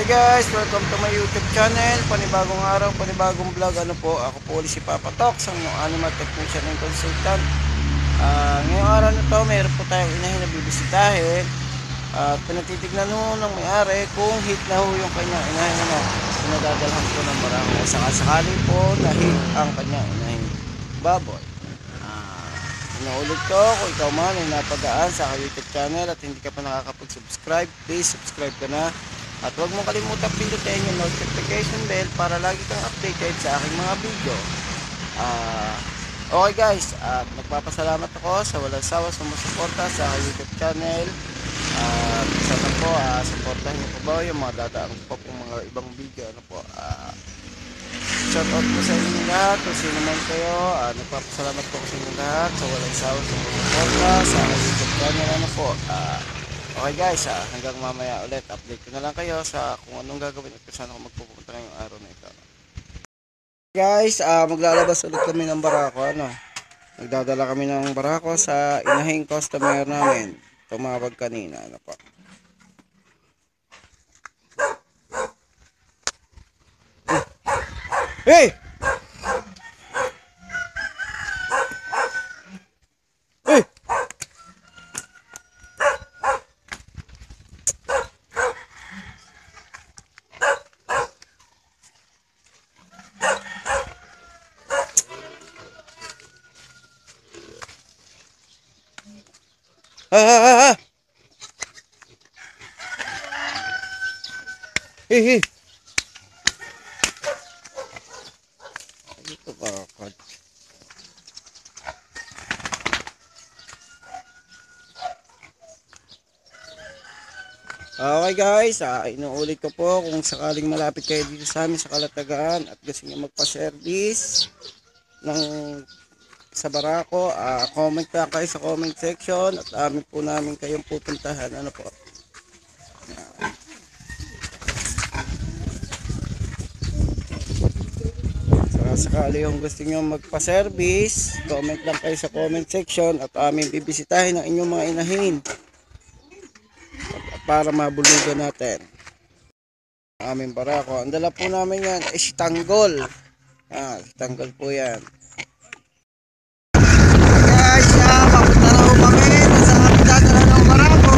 guys, welcome to my YouTube channel. Panibagong araw, panibagong vlog. Ako po ulit si Papa Talks, ang animal technician and consultant. Ngayong araw na to, mayroon po tayong inahin na bibisitahin. At pinatitignan ho ng may-ari kung hit na ho yung kanyang inahin na pinadadalhan po ng barangay. Sakasakali po na hit ang kanyang inahin baboy. Inuulit ko, kung ikaw man ay napagaan sa aking YouTube channel at hindi ka pa nakakapag-subscribe, please subscribe ka na. At huwag mong kalimutan pindutin yung notification bell para lagi kang updated sa aking mga video. Okay guys, at nagpapasalamat ako sa walang sawa sumusuporta sa aking YouTube channel. Sana po, supportahin niyo po ba yung mga dadaang po kung mga ibang video. Shoutout po sa inyo lahat, kung sino man kayo. Nagpapasalamat po sa inyo lahat sa walang sawa sumusuporta sa aking YouTube channel. Okay guys, hanggang mamaya ulit, update ko na lang kayo sa kung anong gagawin at kung saan ako magpupunta ngayong araw na ito. Guys, maglalabas ulit kami ng barako. Nagdadala kami ng barako sa inahing customer namin. Tumawag kanina. Hey! Hey! Ito ba? Okay guys, inuulit ko po kung sakaling malapit kayo dito sa amin sa Kalatagan at gusto niyo magpa-service sa barako, comment lang kayo sa comment section at amin po namin kayong pupuntahan. Sakali yung gusto nyo magpa-service, comment lang kayo sa comment section at aming bibisitahin ang inyong mga inahin para mabulugan natin aming barako. Ang dala po namin yan ay si Tanggol. Si Tanggol po yan. Guys, papunta na po kami sa dadala ng barako.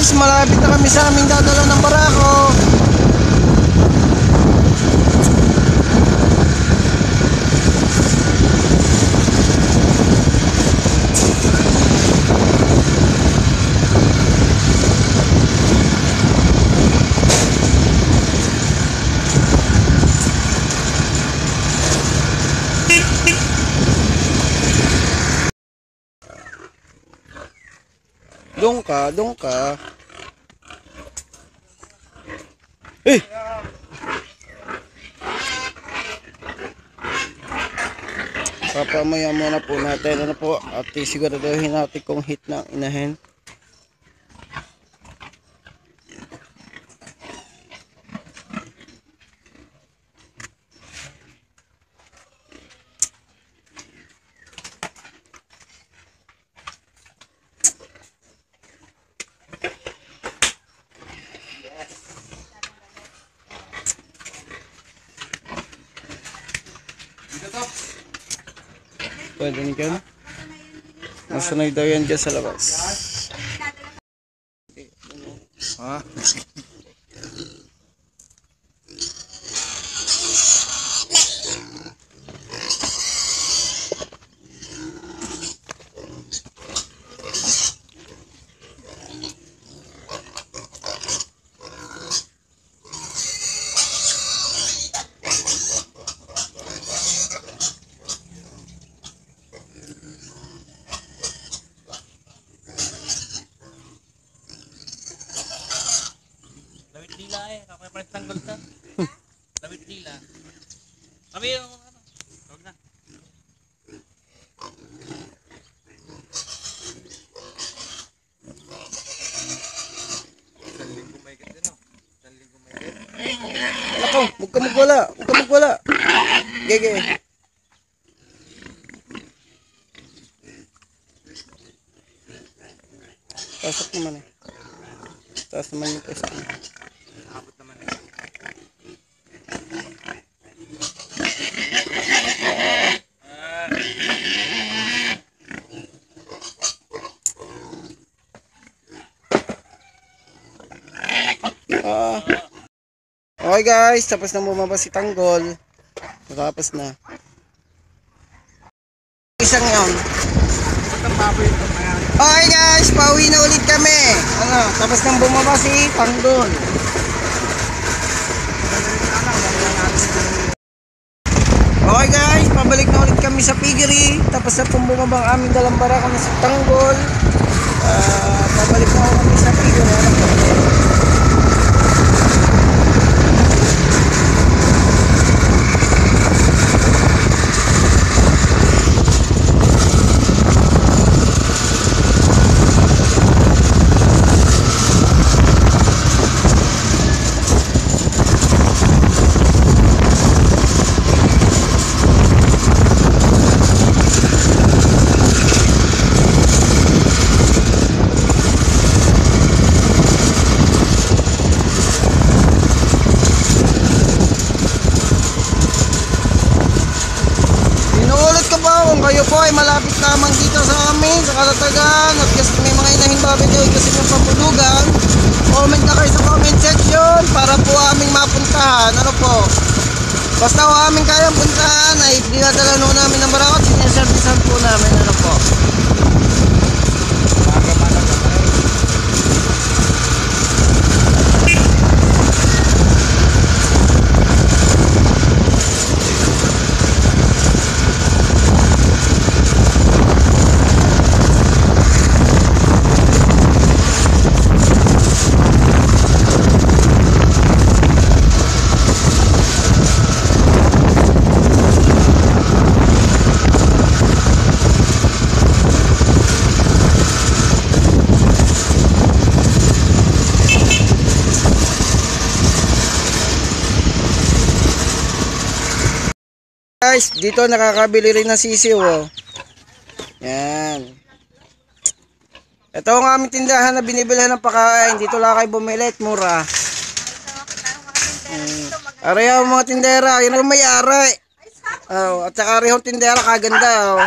guys, malapit na kami sa aming dadala ng barako. Doon ka. Eh! Papamaya muna po natin. Ano po? At siguraduhin natin kung hit ng inahin. Pwede nyo yan. Masanay daw yan dyan sa labas. Ha? Lawit dila kapag palit tanggol ta. Lawit dila. Kami yung ano. Huwag na. Ako, huwag ka magwala. Huwag ka magwala. Gege. Pasok naman eh. Taas naman yung pwesto. Abot naman eh. Okay guys, tapos na bumaba si Tanggol. Tapos na. Isang yun. Okay guys, pauwi na ulit kami. Tapos nang bumaba si Tanggol. Okay guys, pabalik na ulit kami sa piggery. Tapos na pong bumaba ang aming dalang barako na si Tanggol. Pabalik na kami sa piggery. Ano po? Kayo po ay malapit lamang dito sa amin sa Kalatagan at kasi may mga inahing babi kayo kasi yung pambulugan, comment na kayo sa comment section para po aming mapuntahan. Ano po, basta o aming kayang puntahan ay dinadala nung namin ng barako at sinaservisan po namin. Ano po, guys, dito nakakabili rin ng sisiw oh. Yan. Ito ang aming tindahan na binibilhan ng pagkain. Dito lang kayo bumili at mura. Areho mga tindera, yun ang may-ari. Oh, at saka arehong tindera kaganda oh.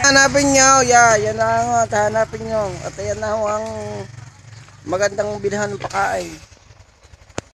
Hanapin nyo, yan na ang hanapin nyo. At ayan na ang magandang bilhan ng pakain.